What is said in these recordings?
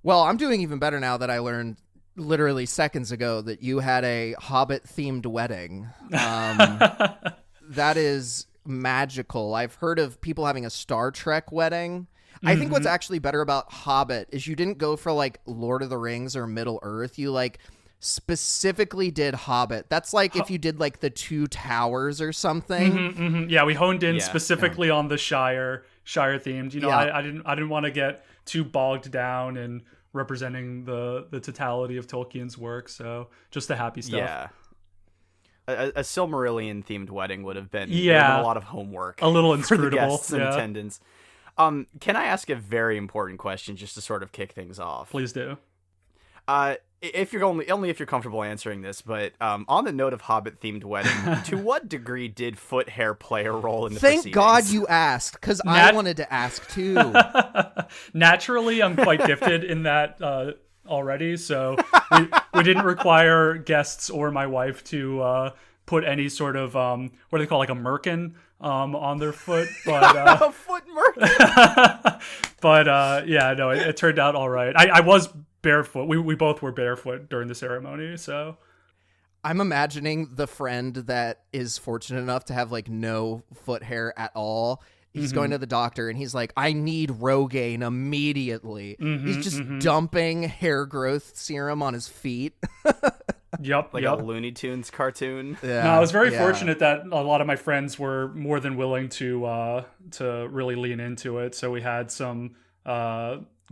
Well, I'm doing even better now that I learned literally seconds ago that you had a Hobbit-themed wedding. That is magical. I've heard of people having a Star Trek wedding. I think what's actually better about Hobbit is you didn't go for like Lord of the Rings or Middle Earth. You like specifically did Hobbit. That's like if you did like the Two Towers or something. Yeah, we honed in specifically on the Shire themed. You know, I didn't want to get too bogged down in representing the totality of Tolkien's work. So just the happy stuff. Yeah. A Silmarillion themed wedding would have been a lot of homework. A little for the inscrutable. guests in attendance. Can I ask a very important question just to sort of kick things off? Please do. If you're only if you're comfortable answering this, but on the note of Hobbit themed wedding, to what degree did foot hair play a role in the Thank proceedings? God you asked, because I wanted to ask too. Naturally, I'm quite gifted in that already, so we didn't require guests or my wife to put any sort of what do they call, like a merkin on their foot, but a foot merkin. But it turned out all right. I was barefoot. We both were barefoot during the ceremony, so I'm imagining the friend that is fortunate enough to have like no foot hair at all. He's going to the doctor and he's like, I need Rogaine immediately. He's just dumping hair growth serum on his feet. Yep. A Looney Tunes cartoon. Yeah. No, I was very fortunate that a lot of my friends were more than willing to really lean into it. So we had some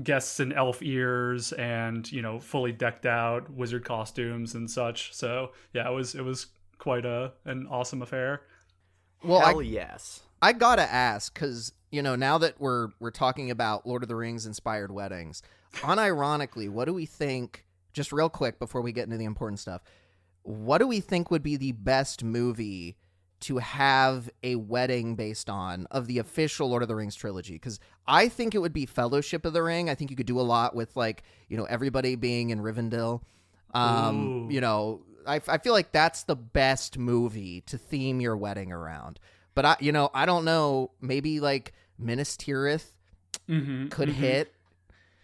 guests in elf ears and, you know, fully decked out wizard costumes and such. So yeah, it was quite an awesome affair. Well, Hell yes. I gotta ask, because, you know, now that we're talking about Lord of the Rings inspired weddings, unironically, what do we think, just real quick before we get into the important stuff, what do we think would be the best movie to have a wedding based on of the official Lord of the Rings trilogy? Because I think it would be Fellowship of the Ring. I think you could do a lot with, like, you know, everybody being in Rivendell. You know, I feel like that's the best movie to theme your wedding around. But I don't know. Maybe like Minas Tirith could hit.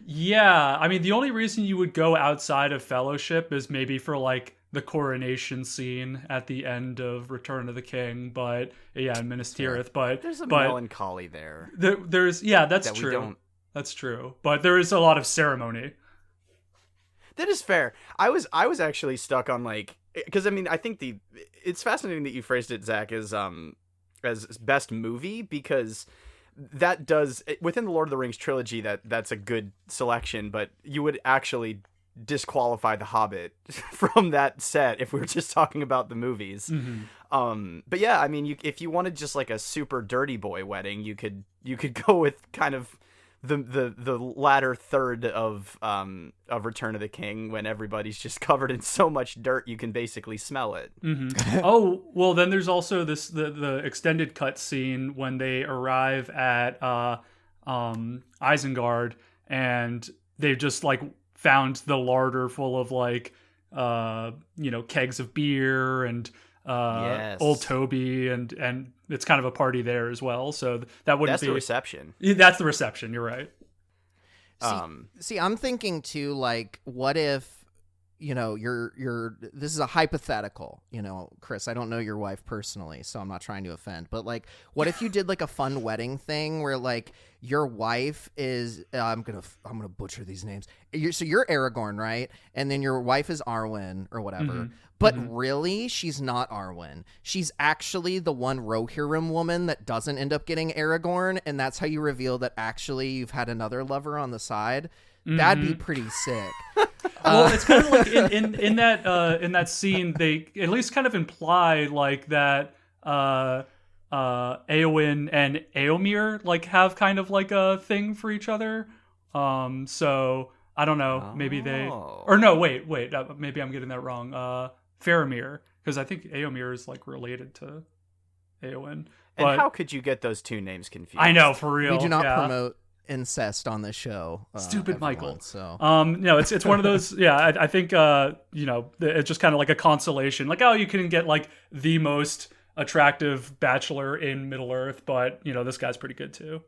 Yeah, I mean, the only reason you would go outside of Fellowship is maybe for like the coronation scene at the end of Return of the King. But yeah, in Minas Tirith. But there's a melancholy there. That's true. That's true. But there is a lot of ceremony. That is fair. I was actually stuck on like, because I mean, I think it's fascinating that you phrased it, Zach, as best movie, because that does, within the Lord of the Rings trilogy, that's a good selection, but you would actually disqualify The Hobbit from that set if we were just talking about the movies. But yeah, I mean, if you wanted just like a super dirty boy wedding, you could go with kind of the latter third of Return of the King, when everybody's just covered in so much dirt you can basically smell it. Oh, well, then there's also the extended cut scene when they arrive at Isengard and they've just like found the larder full of like kegs of beer and old Toby, and it's kind of a party there as well. So that's the reception. That's the reception. You're right. See, I'm thinking too, like, what if, you know, this is a hypothetical, you know, Chris, I don't know your wife personally, so I'm not trying to offend, but like, what if you did like a fun wedding thing where like your wife is, I'm going to butcher these names. So you're Aragorn, right? And then your wife is Arwen or whatever. But really, she's not Arwen. She's actually the one Rohirrim woman that doesn't end up getting Aragorn, and that's how you reveal that actually you've had another lover on the side. That'd be pretty sick. Well, it's kind of like in that scene, they at least kind of imply like that Éowyn and Éomer like have kind of like a thing for each other. So I don't know. Maybe they, or no, wait. Maybe I'm getting that wrong. Faramir, because I think Éomer is like related to Éowyn. And how could you get those two names confused? I know, for real. We do not promote incest on this show. Stupid everyone, Michael. So no, it's one of those. Yeah, I think it's just kind of like a consolation. Like, oh, you can get like the most attractive bachelor in Middle Earth, but you know this guy's pretty good too.